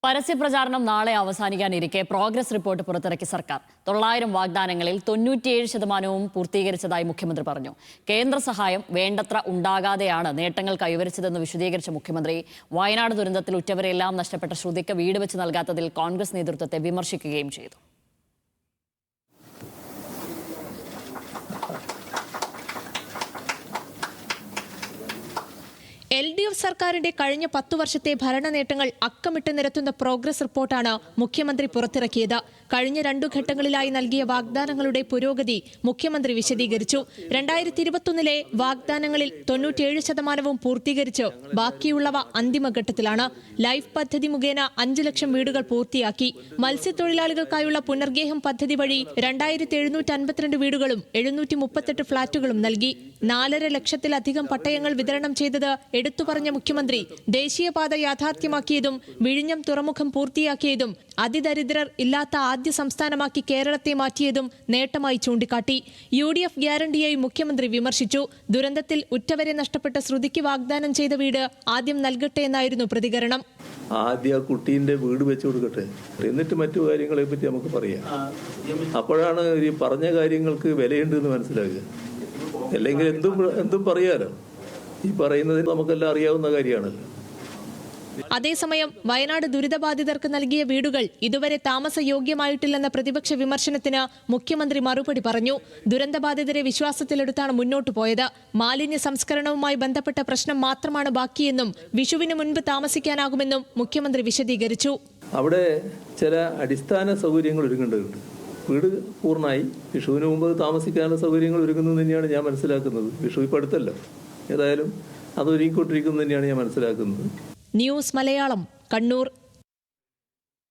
പരസ്യപ്രചാരണം നാളെ അവസാനിക്കാനിരിക്കെ progress report പുറത്തിറക്കി സർക്കാർ. 900 വാഗ്ദാനങ്ങളിൽ 97% പൂർത്തീകരിച്ചതായി മുഖ്യമന്ത്രി പറഞ്ഞു. കേന്ദ്ര സഹായം വേണ്ടത്ര ഉണ്ടാകാതെയാണ് നേട്ടങ്ങൾ കൈവരിച്ചതെന്ന് വിശദീകരിച്ച മുഖ്യമന്ത്രി വയനാട് ദുരന്തത്തിൽ ഉറ്റവരെല്ലാം നഷ്ടപ്പെട്ട ശ്രുതിക്ക് വീട് വെച്ച് നൽകാത്തതിൽ കോൺഗ്രസ് നേതൃത്വത്തെ വിമർശിക്കുകയും ചെയ്തു. LDF സർക്കാരിന്റെ കഴിഞ്ഞ 10 വർഷത്തെ ഭരണ നേട്ടങ്ങൾ അക്കമിട്ട് നിരത്തുന്ന പ്രോഗ്രസ് റിപ്പോർട്ടാണ് മുഖ്യമന്ത്രി പുറത്തിറക്കിയത്. കഴിഞ്ഞ 2 ഘട്ടങ്ങളിലായി നൽകിയ വാഗ്ദാനങ്ങളുടെ പുരോഗതി മുഖ്യമന്ത്രി വിശദീകരിച്ചു. 2021 വാഗ്ദാനങ്ങളിൽ 97% പൂർത്തീകരിച്ചു. ബാക്കിയുള്ളവ അന്തിമഘട്ടത്തിലാണ്. ലൈഫ് പദ്ധതി മുഖേന 5 ലക്ഷം വീടുകൾ പൂർത്തിയാക്കി. മത്സ്യത്തൊഴിലാളികൾക്കായുള്ള പുനർഗേഹം പദ്ധതി വഴി 2752 വീടുകളും 738 ഫ്ളാറ്റുകളും നൽകി. 4.5 ലക്ഷത്തിലധികം പട്ടയങ്ങൾ വിതരണം ചെയ്തത് എടുത്തു പറഞ്ഞ മുഖ്യമന്ത്രി ദേശീയപാത യാഥാർത്ഥ്യമാക്കിയതും വിഴിഞ്ഞം തുറമുഖം പൂർത്തിയാക്കിയതും അതിദരിദ്രർ ഇല്ലാത്ത ആദ്യ സംസ്ഥാനമാക്കി കേരളത്തെ മാറ്റിയതും നേട്ടമായി ചൂണ്ടിക്കാട്ടി. UDF ഗ്യാരണ്ടിയായി മുഖ്യമന്ത്രി വിമർശിച്ചു. ദുരന്തത്തിൽ ഉറ്റവരെ നഷ്ടപ്പെട്ട ശ്രുതിക്ക് വാഗ്ദാനം ചെയ്ത വീട് ആദ്യം നൽകട്ടെ എന്നായിരുന്നു പ്രതികരണം. ആദ്യ കുട്ടീൻ്റെ വീട് വെച്ചു കൊടുക്കട്ടെ, എന്നിട്ട് മറ്റു കാര്യങ്ങളെ പറ്റി നമുക്ക് പറയാം. അപ്പോഴാണ് ഈ പറഞ്ഞ കാര്യങ്ങൾക്ക് വിലയുണ്ടെന്ന് മനസ്സിലാക്കുക. അല്ലെങ്കിൽ എന്തും പറയാലോ. ഈ പറയുന്നത് നമുക്കെല്ലാം അറിയാവുന്ന കാര്യമാണല്ലോ. അതേസമയം വയനാട് ദുരിതബാധിതർക്ക് നൽകിയ വീടുകൾ ഇതുവരെ താമസയോഗ്യമായിട്ടില്ലെന്ന പ്രതിപക്ഷ വിമർശനത്തിന് മുഖ്യമന്ത്രി മറുപടി പറഞ്ഞു. ദുരന്തബാധിതരെ വിശ്വാസത്തിലെടുത്താണ് മുന്നോട്ടു പോയത്. മാലിന്യ സംസ്കരണവുമായി ബന്ധപ്പെട്ട പ്രശ്നം മാത്രമാണ് ബാക്കിയെന്നും വിഷുവിന് മുൻപ് താമസിക്കാനാകുമെന്നും മുഖ്യമന്ത്രി വിശദീകരിച്ചു. അവിടെ ചില അടിസ്ഥാന സൗകര്യങ്ങൾ ഒരുങ്ങേണ്ടതുണ്ട്. വീട് പൂർണ്ണമായി വിഷുവിന് മുമ്പ് താമസിക്കാനുള്ള സൗകര്യങ്ങൾ ഒരുങ്ങുന്നത് തന്നെയാണ് ഞാൻ മനസ്സിലാക്കുന്നത്. വിഷു ഇപ്പം അടുത്തല്ലോ, ഏതായാലും അത് ഒരുങ്ങിക്കൊണ്ടിരിക്കുന്നത് തന്നെയാണ് ഞാൻ മനസ്സിലാക്കുന്നത്. ന്യൂസ് മലയാളം, കണ്ണൂർ.